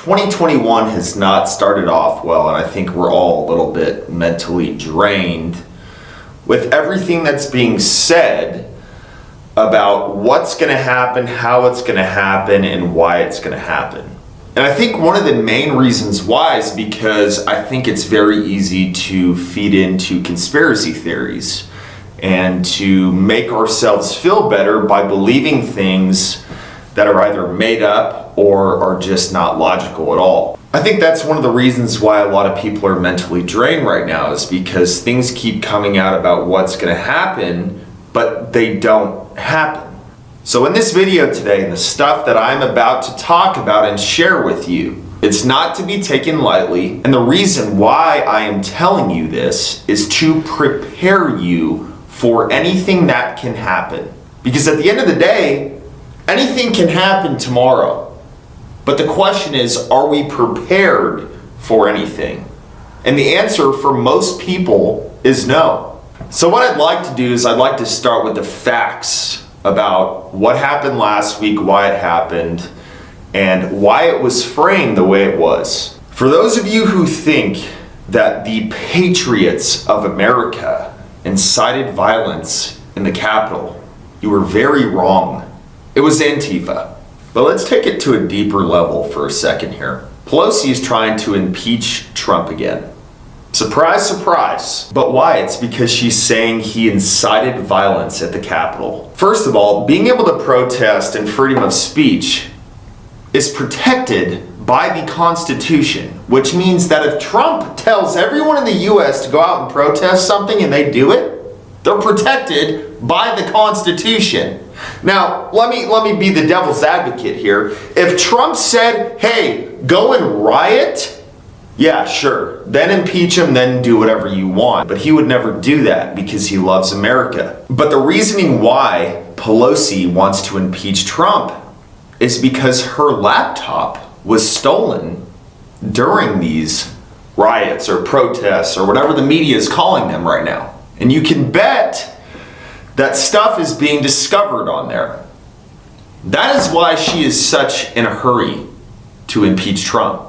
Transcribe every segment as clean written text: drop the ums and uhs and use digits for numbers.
2021 has not started off well, and I think we're all a little bit mentally drained with everything that's being said about what's going to happen, how it's going to happen, and why it's going to happen. And I think one of the main reasons why is because I think it's very easy to feed into conspiracy theories and to make ourselves feel better by believing things that are either made up or are just not logical at all. I think that's one of the reasons why a lot of people are mentally drained right now, is because things keep coming out about what's going to happen, but they don't happen. So in this video today, the stuff that I'm about to talk about and share with you, it's not to be taken lightly. And the reason why I am telling you this is to prepare you for anything that can happen. Because at the end of the day, anything can happen tomorrow. But the question is, are we prepared for anything? And the answer for most people is no. So what I'd like to do is I'd like to start with the facts about what happened last week, why it happened, and why it was framed the way it was. For those of you who think that the patriots of America incited violence in the Capitol, you were very wrong. It was Antifa. But let's take it to a deeper level for a second here. Pelosi is trying to impeach Trump again. Surprise, surprise. But why? It's because she's saying he incited violence at the Capitol. First of all, being able to protest and freedom of speech is protected by the Constitution, which means that if Trump tells everyone in the US to go out and protest something and they do it, they're protected by the Constitution. Now, let me be the devil's advocate here. If Trump said, hey, go and riot, yeah, sure. Then impeach him, then do whatever you want. But he would never do that because he loves America. But the reasoning why Pelosi wants to impeach Trump is because her laptop was stolen during these riots or protests or whatever the media is calling them right now. And you can bet that stuff is being discovered on there. That is why she is such in a hurry to impeach Trump.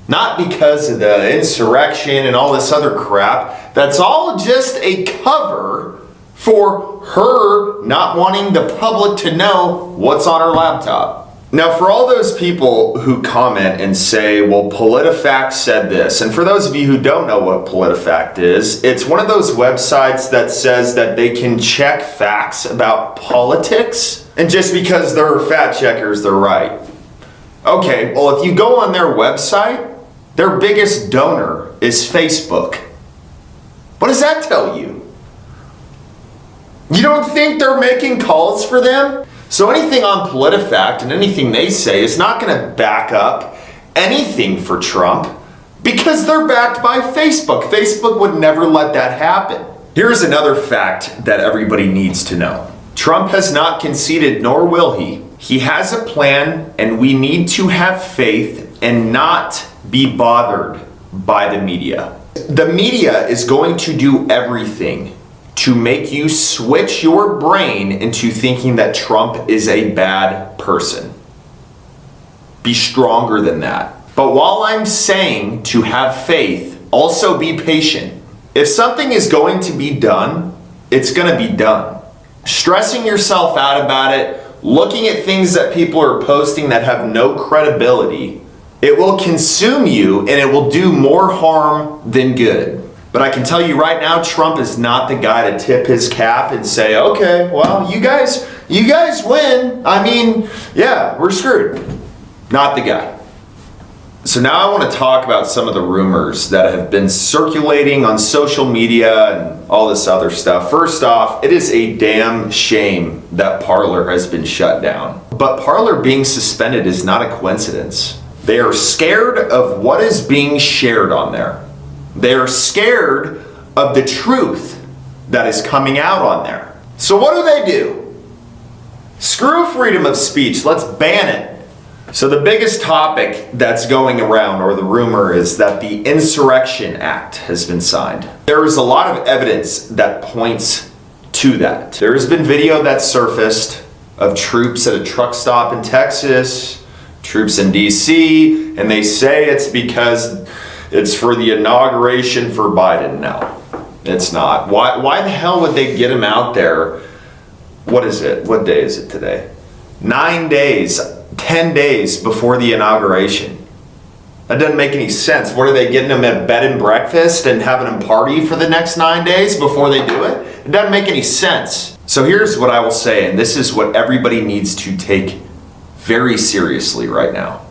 Not because of the insurrection and all this other crap. That's all just a cover for her not wanting the public to know what's on her laptop. Now, for all those people who comment and say, well, PolitiFact said this, and for those of you who don't know what PolitiFact is, it's one of those websites that says that they can check facts about politics, and just because they're fact checkers, they're right. Okay, well, if you go on their website, their biggest donor is Facebook. What does that tell you? You don't think they're making calls for them? So anything on PolitiFact and anything they say is not going to back up anything for Trump because they're backed by Facebook. Facebook would never let that happen. Here's another fact that everybody needs to know. Trump has not conceded, nor will he. He has a plan, and we need to have faith and not be bothered by the media. The media is going to do everything to make you switch your brain into thinking that Trump is a bad person. Be stronger than that. But while I'm saying to have faith, also be patient. If something is going to be done, it's going to be done. Stressing yourself out about it, looking at things that people are posting that have no credibility, it will consume you and it will do more harm than good. But I can tell you right now, Trump is not the guy to tip his cap and say, okay, well, you guys win. I mean, yeah, we're screwed. Not the guy. So now I want to talk about some of the rumors that have been circulating on social media and all this other stuff. First off, it is a damn shame that Parler has been shut down. But Parler being suspended is not a coincidence. They are scared of what is being shared on there. They are scared of the truth that is coming out on there. So what do? Screw freedom of speech. Let's ban it. So the biggest topic that's going around, or the rumor, is that the Insurrection Act has been signed. There is a lot of evidence that points to that. There has been video that surfaced of troops at a truck stop in Texas, troops in DC, and they say it's because it's for the inauguration for Biden. No, it's not. Why the hell would they get him out there? What is it? What day is it today? 9 days, 10 days before the inauguration. That doesn't make any sense. What are they getting him at bed and breakfast and having him party for the next 9 days before they do it? It doesn't make any sense. So here's what I will say, and this is what everybody needs to take very seriously right now.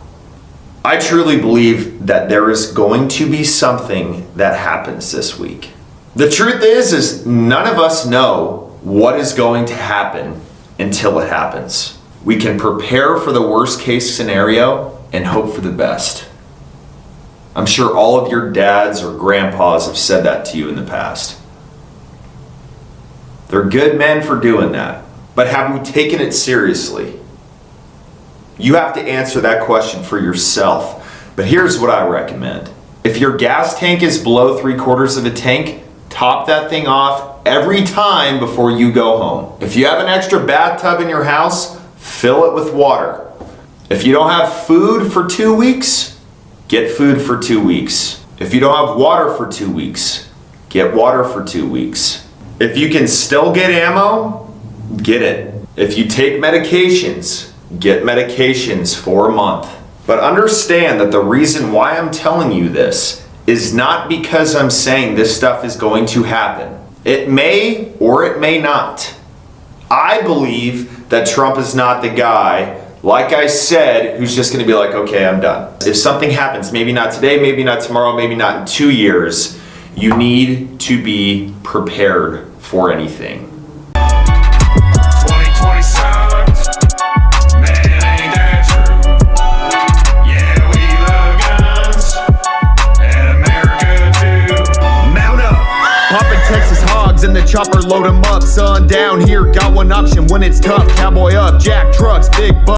I truly believe that there is going to be something that happens this week. The truth is none of us know what is going to happen until it happens. We can prepare for the worst case scenario and hope for the best. I'm sure all of your dads or grandpas have said that to you in the past. They're good men for doing that. But have we taken it seriously? You have to answer that question for yourself. But here's what I recommend. If your gas tank is below 3/4 of a tank, top that thing off every time before you go home. If you have an extra bathtub in your house, fill it with water. If you don't have food for 2 weeks, get food for 2 weeks. If you don't have water for 2 weeks, get water for 2 weeks. If you can still get ammo, get it. If you take medications, get medications for a month. But understand that the reason why I'm telling you this is not because I'm saying this stuff is going to happen. It may or it may not. I believe that Trump is not the guy, like I said, who's just going to be like, okay, I'm done. If something happens, maybe not today, maybe not tomorrow, maybe not in 2 years, you need to be prepared for anything. 2020 sucks. Man, ain't that true? Yeah, we love guns. And America too. Mount up. Poppin' Texas hogs in the chopper, load 'em up. Sun down here, got one option when it's tough. Cowboy up, jack trucks, big bucks.